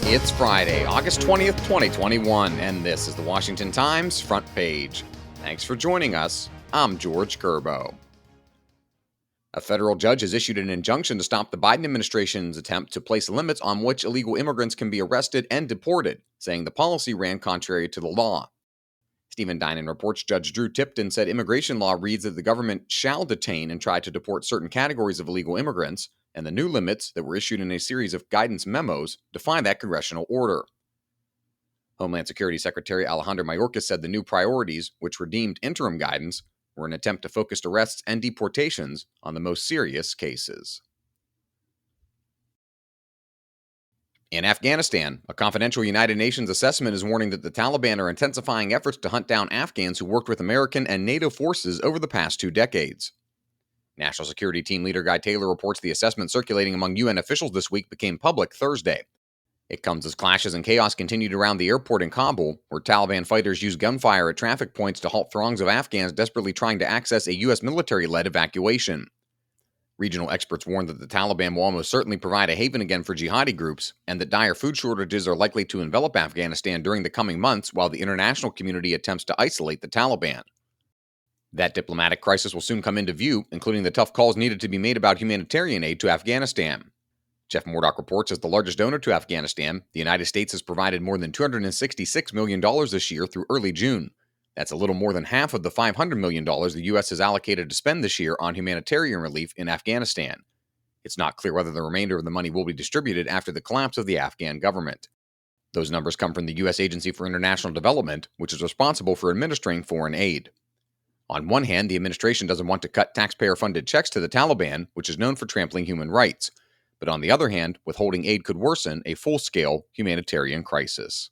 It's Friday, August 20th, 2021, and this is the Washington Times front page. Thanks for joining us. I'm George Gerbo. A federal judge has issued an injunction to stop the Biden administration's attempt to place limits on which illegal immigrants can be arrested and deported, saying the policy ran contrary to the law. Stephen Dinan reports Judge Drew Tipton said immigration law reads that the government shall detain and try to deport certain categories of illegal immigrants, and the new limits that were issued in a series of guidance memos defy that congressional order. Homeland Security Secretary Alejandro Mayorkas said the new priorities, which were deemed interim guidance, were an attempt to focus arrests and deportations on the most serious cases. In Afghanistan, a confidential United Nations assessment is warning that the Taliban are intensifying efforts to hunt down Afghans who worked with American and NATO forces over the past 2 decades. National Security Team Leader Guy Taylor reports the assessment circulating among UN officials this week became public Thursday. It comes as clashes and chaos continued around the airport in Kabul, where Taliban fighters used gunfire at traffic points to halt throngs of Afghans desperately trying to access a U.S. military-led evacuation. Regional experts warn that the Taliban will almost certainly provide a haven again for jihadi groups, and that dire food shortages are likely to envelop Afghanistan during the coming months while the international community attempts to isolate the Taliban. That diplomatic crisis will soon come into view, including the tough calls needed to be made about humanitarian aid to Afghanistan. Jeff Murdoch reports as the largest donor to Afghanistan, the United States has provided more than $266 million this year through early June. That's a little more than half of the $500 million the U.S. has allocated to spend this year on humanitarian relief in Afghanistan. It's not clear whether the remainder of the money will be distributed after the collapse of the Afghan government. Those numbers come from the U.S. Agency for International Development, which is responsible for administering foreign aid. On one hand, the administration doesn't want to cut taxpayer-funded checks to the Taliban, which is known for trampling human rights. But on the other hand, withholding aid could worsen a full-scale humanitarian crisis.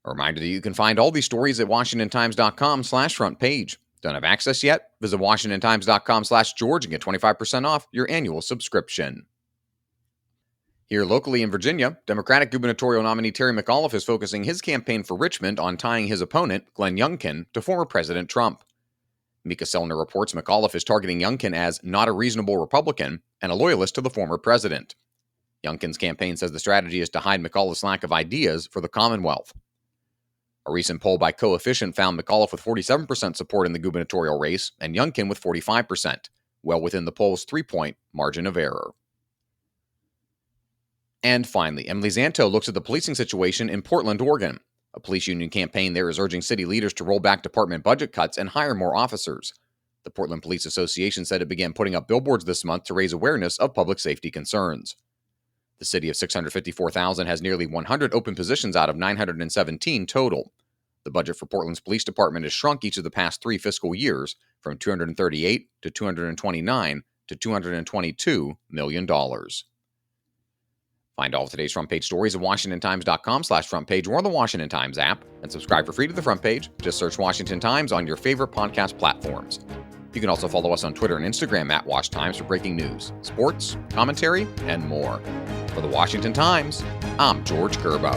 A reminder that you can find all these stories at WashingtonTimes.com/front page. Don't have access yet? Visit WashingtonTimes.com/George and get 25% off your annual subscription. Here locally in Virginia, Democratic gubernatorial nominee Terry Mcauliffe is focusing his campaign for Richmond on tying his opponent, Glenn Youngkin, to former President Trump. Mika Selner reports Mcauliffe is targeting Youngkin as not a reasonable Republican and a loyalist to the former president. Youngkin's campaign says the strategy is to hide Mcauliffe lack of ideas for the Commonwealth. A recent poll by Coefficient found Mcauliffe with 47% support in the gubernatorial race and Youngkin with 45%, well within the poll's 3-point margin of error. And finally, Emily Zanto looks at the policing situation in Portland, Oregon. A police union campaign there is urging city leaders to roll back department budget cuts and hire more officers. The Portland Police Association said it began putting up billboards this month to raise awareness of public safety concerns. The city of 654,000 has nearly 100 open positions out of 917 total. The budget for Portland's police department has shrunk each of the past 3 fiscal years from $238 to $229 to $222 million. Find all of today's front page stories at WashingtonTimes.com/front page or on the Washington Times app, and subscribe for free to the front page. Just search Washington Times on your favorite podcast platforms. You can also follow us on Twitter and Instagram at Wash Times for breaking news, sports, commentary, and more. For the Washington Times, I'm George Gerbo.